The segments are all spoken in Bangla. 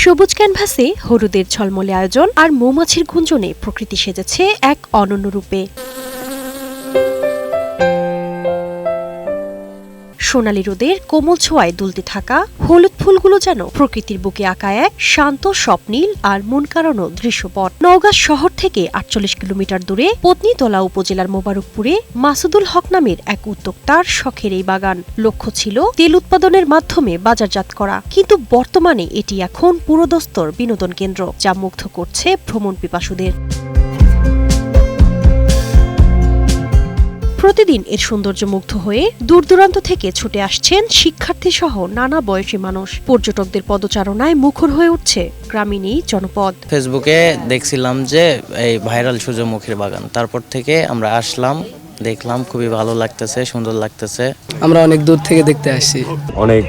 সবুজ ক্যানভাসে হলুদের ঝলমলে আয়োজন আর মৌমাছির গুঞ্জনে প্রকৃতি সেজেছে এক অনন্য রূপে। সোনালী রোদের কোমল ছোঁয়ায় দুলতে থাকা হলুদ ফুলগুলো যেন প্রকৃতির বুকে আঁকা এক শান্ত স্বপ্নীল আর মন কাড়ানো দৃশ্যপট। নওগাঁ শহর থেকে ৪৮ কিলোমিটার দূরে পত্নীতলা উপজেলার মোবারকপুরে মাসুদুল হক নামের এক উদ্যোক্তার শখের এই বাগান। লক্ষ্য ছিল তেল উৎপাদনের মাধ্যমে বাজারজাত করা, কিন্তু বর্তমানে এটি এখন পুরোদস্তর বিনোদন কেন্দ্র, যা মুগ্ধ করছে ভ্রমণ পিপাসুদের। প্রতিদিন এর সৌন্দর্য মুগ্ধ হয়ে দূর দূরান্ত থেকে ছুটে আসছেন শিক্ষার্থী সহ নানা বয়সী মানুষ। পর্যটকদের পদচারণায় মুখর হয়ে উঠছে গ্রামীণ এই জনপদ। ফেসবুকে দেখছিলাম যে এই ভাইরাল সূর্যমুখীর বাগান, তারপর থেকে আমরা আসলাম, দেখলাম, খুবই ভালো লাগতেছে, সুন্দর লাগতেছে। আমরা অনেক দূর থেকে দেখতে আসছি, অনেক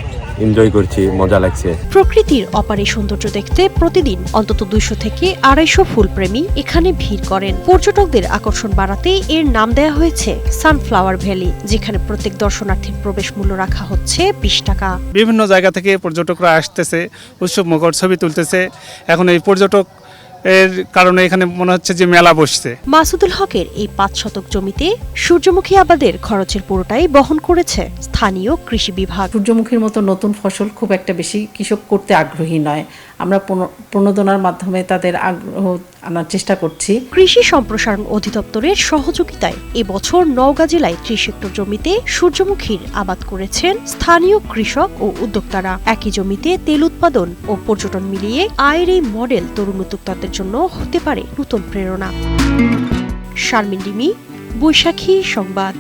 এনজয় করছি, মজা লাগছে। প্রকৃতির অপারে সৌন্দর্য দেখতে প্রতিদিন অন্তত ২০০ থেকে ২৫০ ফুলপ্রেমী এখানে ভিড় করেন। পর্যটকদের আকর্ষণ বাড়াতে এর নাম দেয়া হয়েছে সানফ্লাওয়ার ভ্যালি, যেখানে প্রত্যেক দর্শনার্থীর প্রবেশ মূল্য রাখা হচ্ছে ২০ টাকা। বিভিন্ন জায়গা থেকে পর্যটকরা আসতেছে, উৎসব মুখর ছবি তুলতেছে। এখন এই পর্যটক এর কারণে এখানে মনে হচ্ছে যে মেলা বসছে। মাসুদুল হকের এই ৫ শতক জমিতে সূর্যমুখী আবাদের খরচের পুরোটাই বহন করেছে স্থানীয় কৃষি বিভাগ। সূর্যমুখীর মতো নতুন ফসল খুব একটা বেশি কৃষক করতে আগ্রহী নয়। আমরা প্রণোদনার মাধ্যমে তাদের আগ্রহ আনার চেষ্টা করছি। কৃষি সম্প্রসারণ অধিদপ্তরের সহযোগিতায় এবছর নওগাঁ জেলায় ৩০ হেক্টর জমিতে সূর্যমুখীর আবাদ করেছেন স্থানীয় কৃষক ও উদ্যোক্তারা। একই জমিতে তেল উৎপাদন ও পর্যটন মিলিয়ে আয়ের এই মডেল তরুণ উদ্যোক্তাদের জন্য হতে পারে নতুন প্রেরণা। শারমিন ডিমি, বৈশাখী সংবাদ।